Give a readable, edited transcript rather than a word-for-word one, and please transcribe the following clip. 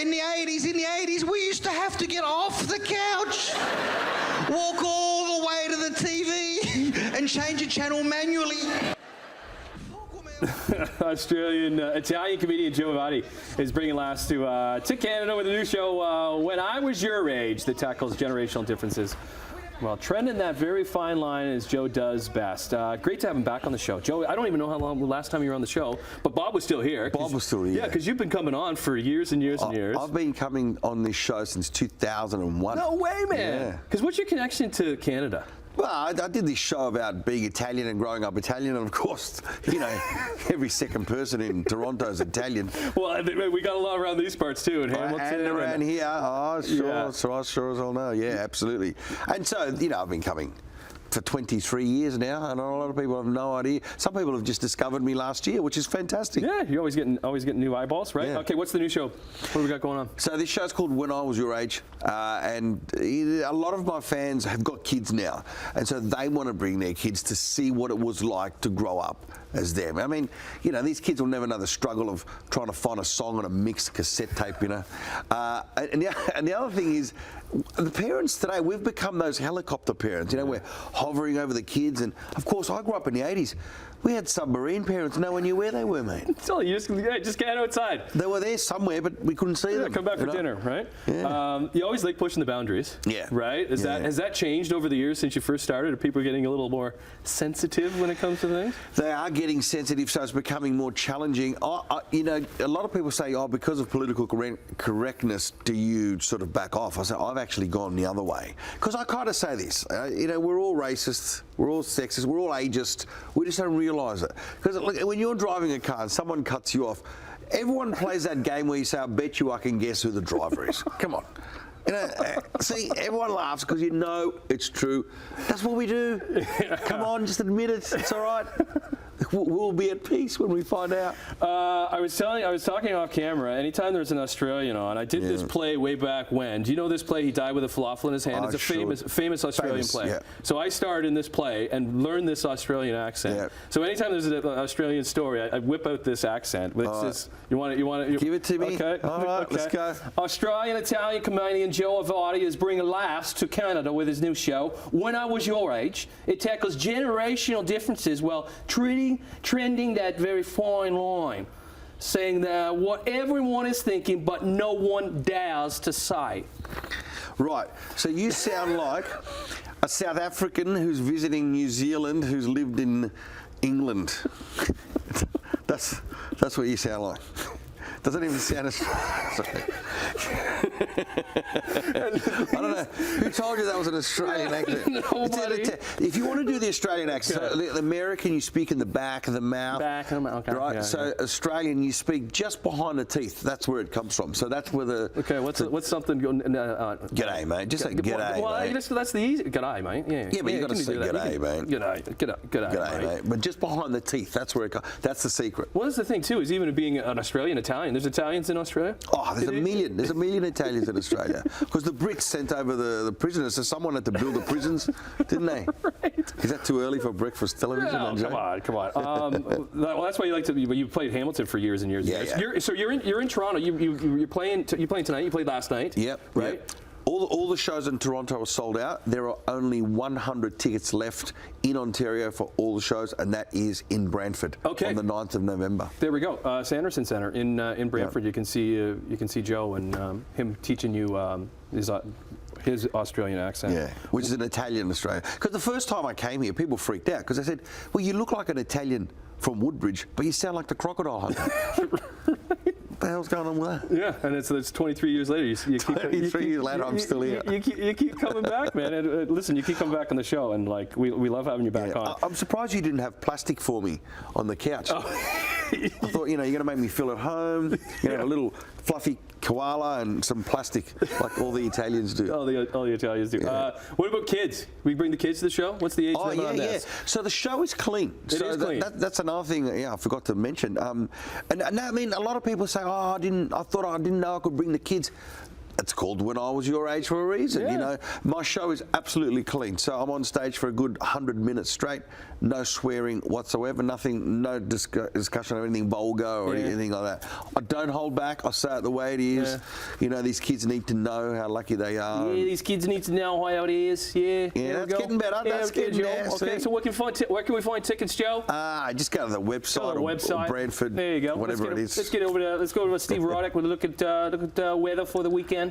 In the 80s, we used to have to get off the couch, walk all the way to the TV and change a channel manually. Italian comedian Joe Avati is bringing laughs to Canada with a new show, When I Was Your Age, that tackles generational differences. Well, trending that very fine line as Joe does best. Great to have him back on the show. Joe, I don't even know how long the last time you were on the show, but Bob was still here. Bob was still here. Yeah, because you've been coming on for years and years and years. I've been coming on this show since 2001. No way, man. Yeah. Because what's your connection to Canada? Well, I did this show about being Italian and growing up Italian, and of course, you know, every second person in Toronto is Italian. Well, we got a lot around these parts too, in Hamilton. And around here, sure, Yeah. sure as I'll know. Yeah, absolutely. And so, you know, I've been coming for 23 years now, and a lot of people have no idea. Some people have just discovered me last year, which is fantastic. Yeah, you're always getting new eyeballs, right? Yeah. Okay, what's the new show? What do we got going on? So this show's called When I Was Your Age, and a lot of my fans have got kids now, and so they want to bring their kids to see what it was like to grow up as them. I mean, you know, these kids will never know the struggle of trying to find a song on a mixed cassette tape, you know. And the other thing is, the parents today, we've become those helicopter parents, you know, we're hovering over the kids, and of course I grew up in the 80s. We had submarine parents, no one knew where they were, mate. So you just get outside. They were there somewhere, but we couldn't see them. Come back for dinner, right? Yeah. You always like pushing the boundaries. Yeah. Right? Has that changed over the years since you first started? Are people getting a little more sensitive when it comes to things? They are getting sensitive, so it's becoming more challenging. You know, a lot of people say, oh, because of political correctness, do you sort of back off? I say, I've actually gone the other way. Because I kind of say this, you know, we're all racist, we're all sexist, we're all ageist. We just don't realise it. Because look, when you're driving a car and someone cuts you off, everyone plays that game where you say, I bet you I can guess who the driver is. Come on. You know, see, everyone laughs because you know it's true. That's what we do. Come on, just admit it. It's all right. We'll be at peace when we find out. I was talking off camera. Anytime there's an Australian on, I did this play way back when. Do you know this play? He died with a falafel in his hand. It's a famous Australian play. Yeah. So I starred in this play and learned this Australian accent. Yeah. So anytime there's an Australian story, I whip out this accent. You want it? Give it to me. Okay. All right, let's go. Australian Italian comedian Joe Avati is bringing laughs to Canada with his new show, When I Was Your Age. It tackles generational differences while trending that very fine line, saying that what everyone is thinking but no one dares to say. Right. So you sound like a South African who's visiting New Zealand, who's lived in England. That's what you sound like. Doesn't even sound as... Sorry. I don't know. Who told you that was an Australian accent? Nobody. If you want to do the Australian accent, so the American, you speak in the back of the mouth. Back of the mouth, okay. Right? Yeah, so Australian, you speak just behind the teeth. That's where it comes from. So that's where the... Okay, what's something... G'day, mate. Just say g'day, well, mate. That's the easy... G'day, mate. Yeah, but you got to say g'day, mate. G'day, mate. But just behind the teeth, that's where it comes. That's the secret. Well, that's the thing, too, is even being an Australian Italian. There's Italians in Australia? Oh, there's a million. There's a million Italians in Australia. Because the Brits sent over the prisoners, so someone had to build the prisons, didn't they? Right. Is that too early for breakfast television? No, come on. Well, that's why you like to. You played Hamilton for years and years. Yeah. You're in Toronto. You're playing tonight. You played last night. Yep. Right. Yep. All the shows in Toronto are sold out. There are only 100 tickets left in Ontario for all the shows, and that is in Brantford on the 9th of November. There we go. Sanderson Centre in Brantford. Yep. You can see Joe and him teaching you his Australian accent. Yeah, which is an Italian Australian. Because the first time I came here, people freaked out because they said, "Well, you look like an Italian from Woodbridge, but you sound like the crocodile hunter." What the hell's going on with that? Yeah, and it's 23 years later. You keep 23 years later, I'm still here. You keep coming back, man. And, listen, you keep coming back on the show, and like we love having you back on. I'm surprised you didn't have plastic for me on the couch. Oh. I thought, you know, you're going to make me feel at home. You know, a little fluffy koala and some plastic, like all the Italians do. All the Italians do. Yeah. What about kids? We bring the kids to the show? What's the age limit on this? So the show is clean. It is clean. That's another thing. I forgot to mention. And I mean, a lot of people say, "Oh, I didn't know I could bring the kids." It's called When I Was Your Age for a reason. Yeah. You know, my show is absolutely clean. So I'm on stage for a good 100 minutes straight, no swearing whatsoever, nothing, no discussion of anything vulgar or anything like that. I don't hold back. I say it the way it is. Yeah. You know, these kids need to know how lucky they are. Yeah, these kids need to know how it is. Yeah, Yeah, that's getting better. That's getting there. Okay, so where can we find tickets, Joe? Just go to the website, website. or Brantford, There you go. whatever it is. Let's get over to Steve Roddick with a look at weather for the weekend.